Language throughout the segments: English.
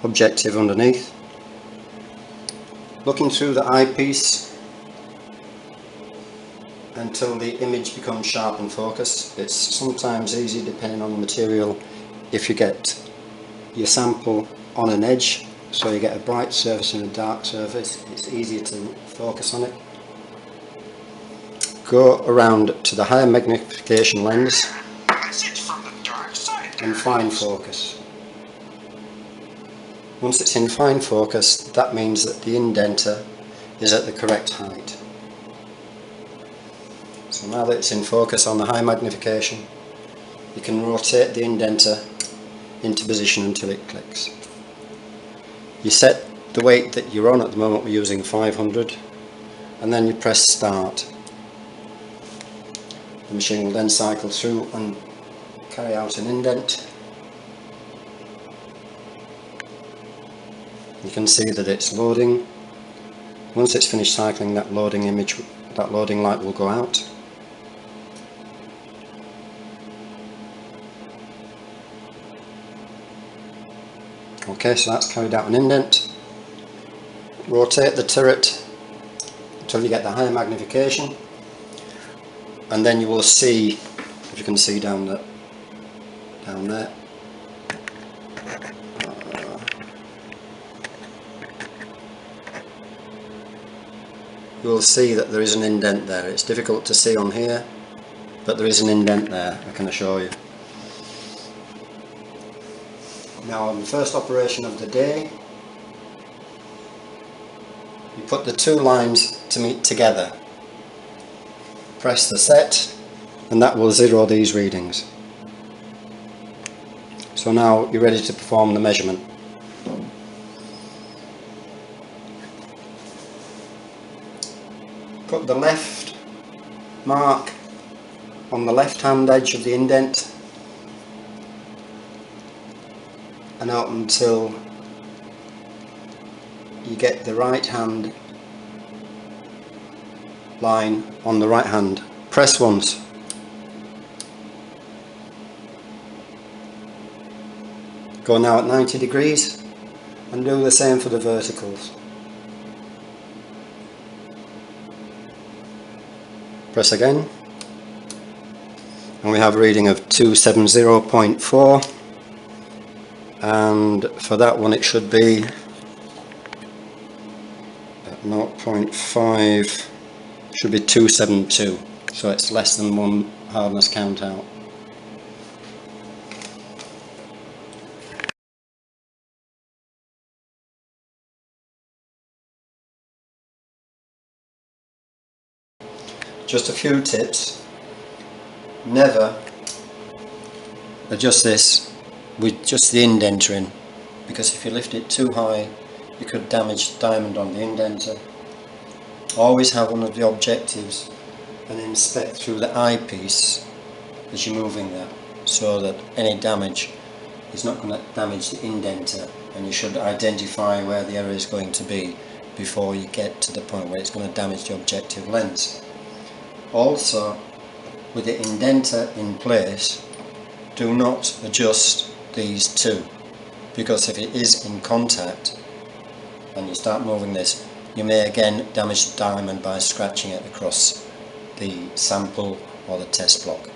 objective underneath. Looking through the eyepiece until the image becomes sharp and focused. It's sometimes easy, depending on the material, if you get your sample on an edge, so you get a bright surface and a dark surface, it's easier to focus on it. Go around to the higher magnification lens and fine focus. Once it's in fine focus, that means that the indenter is at the correct height. So now that it's in focus on the high magnification, you can rotate the indenter into position until it clicks. You set the weight that you're on. At the moment we're using 500, and then you press start. The machine will then cycle through and carry out an indent. You can see that it's loading. Once it's finished cycling, that loading light will go out. Okay, so that's carried out an indent. Rotate the turret until you get the higher magnification, and then you will see, if you can see down there, you will see that there is an indent there. It's difficult to see on here, but there is an indent there, I can assure you. Now, on the first operation of the day, you put the two lines to meet together. Press the set, and that will zero these readings. So now you're ready to perform the measurement. Put the left mark on the left hand edge of the indent and out until you get the right hand line on the right hand. Press once. Go now at 90 degrees and do the same for the verticals. Press again, and we have a reading of 270.4, and for that one it should be at 0.5, should be 272, so it's less than one hardness count out. Just a few tips. Never adjust this with just the indenter in, because if you lift it too high you could damage the diamond on the indenter. Always have one of the objectives and inspect through the eyepiece as you're moving that, so that any damage is not going to damage the indenter, and you should identify where the error is going to be before you get to the point where it's going to damage the objective lens. Also, with the indenter in place, do not adjust these two, because if it is in contact and you start moving this, you may again damage the diamond by scratching it across the sample or the test block.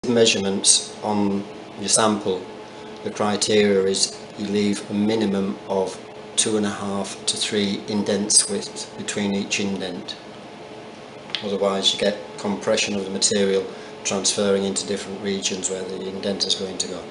Measurements on your sample, the criteria is you leave a minimum of 2.5 to 3 indents width between each indent. Otherwise you get compression of the material transferring into different regions where the indent is going to go.